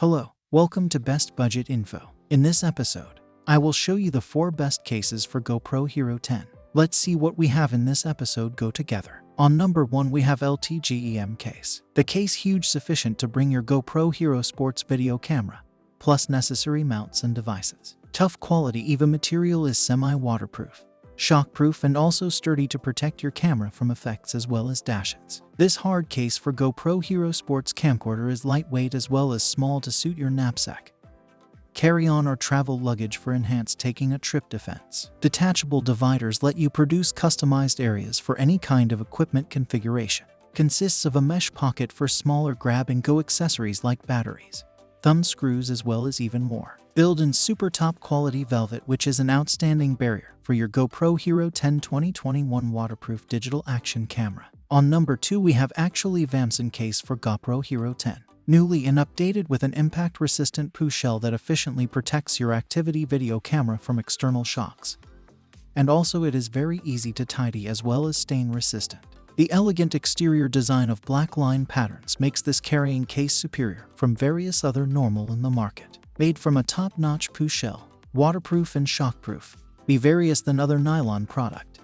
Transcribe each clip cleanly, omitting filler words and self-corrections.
Hello, welcome to Best Budget Info. In this episode, I will show you the 4 best cases for GoPro Hero 10. Let's see what we have in this episode go together. On number 1 we have LTGEM case. The case huge sufficient to bring your GoPro Hero sports video camera, plus necessary mounts and devices. Tough quality EVA material is semi-waterproof, shockproof and also sturdy to protect your camera from effects as well as dashes. This hard case for GoPro Hero Sports camcorder is lightweight as well as small to suit your knapsack, carry-on or travel luggage for enhanced taking a trip defense. Detachable dividers let you produce customized areas for any kind of equipment configuration. Consists of a mesh pocket for smaller grab-and-go accessories like batteries, thumb screws as well as even more. Built in super top quality velvet, which is an outstanding barrier for your GoPro Hero 10 2021 waterproof digital action camera. On number 2 we have Vamson case for GoPro Hero 10. Newly and updated with an impact-resistant PU shell that efficiently protects your activity video camera from external shocks. And also it is very easy to tidy as well as stain-resistant. The elegant exterior design of black line patterns makes this carrying case superior from various other normal in the market. Made from a top-notch PU shell, waterproof and shockproof, be various than other nylon product.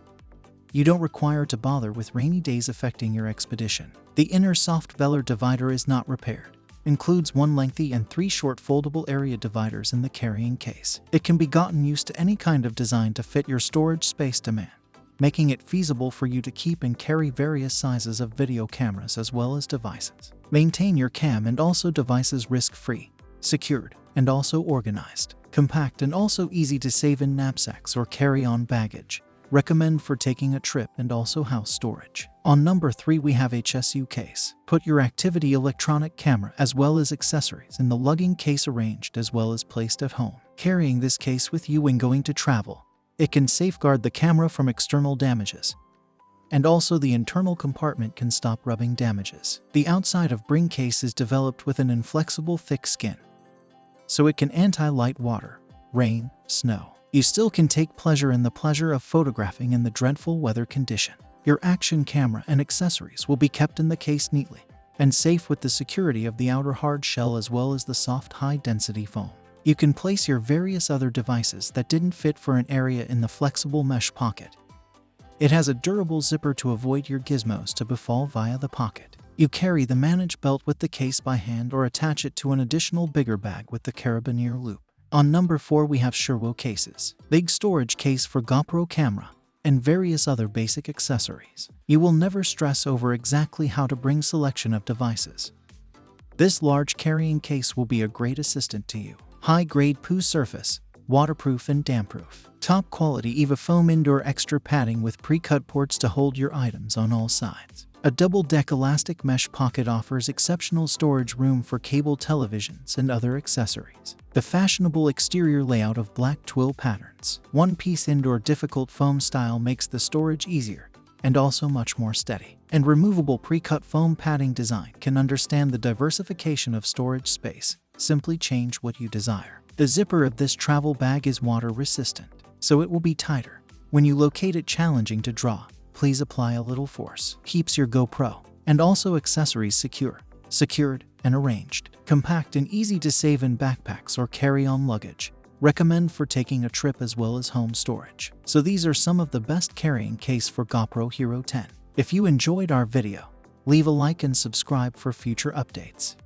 You don't require to bother with rainy days affecting your expedition. The inner soft velour divider is not repaired. Includes 1 lengthy and 3 short foldable area dividers in the carrying case. It can be gotten used to any kind of design to fit your storage space demand, making it feasible for you to keep and carry various sizes of video cameras as well as devices. Maintain your cam and also devices risk-free, secured, and also organized. Compact and also easy to save in knapsacks or carry-on baggage. Recommend for taking a trip and also house storage. On number 3 we have HSU case. Put your activity electronic camera as well as accessories in the lugging case arranged as well as placed at home. Carrying this case with you when going to travel, it can safeguard the camera from external damages. And also the internal compartment can stop rubbing damages. The outside of bring case is developed with an inflexible thick skin, so it can anti-light water, rain, snow. You still can take pleasure in the pleasure of photographing in the dreadful weather condition. Your action camera and accessories will be kept in the case neatly and safe with the security of the outer hard shell as well as the soft high-density foam. You can place your various other devices that didn't fit for an area in the flexible mesh pocket. It has a durable zipper to avoid your gizmos to befall via the pocket. You carry the manage belt with the case by hand or attach it to an additional bigger bag with the carabiner loop. On number 4 we have Surewo cases. Big storage case for GoPro camera and various other basic accessories. You will never stress over exactly how to bring selection of devices. This large carrying case will be a great assistant to you. High-grade PU surface, waterproof and damp-proof. Top quality EVA foam indoor extra padding with pre-cut ports to hold your items on all sides. A double-deck elastic mesh pocket offers exceptional storage room for cable televisions and other accessories. The fashionable exterior layout of black twill patterns. One-piece indoor difficult foam style makes the storage easier and also much more steady. And removable pre-cut foam padding design can understand the diversification of storage space. Simply change what you desire. The zipper of this travel bag is water resistant, so it will be tighter. When you locate it challenging to draw, please apply a little force. Keeps your GoPro and also accessories secured and arranged. Compact and easy to save in backpacks or carry-on luggage. Recommend for taking a trip as well as home storage. So these are some of the best carrying case for GoPro Hero 10. If you enjoyed our video, leave a like and subscribe for future updates.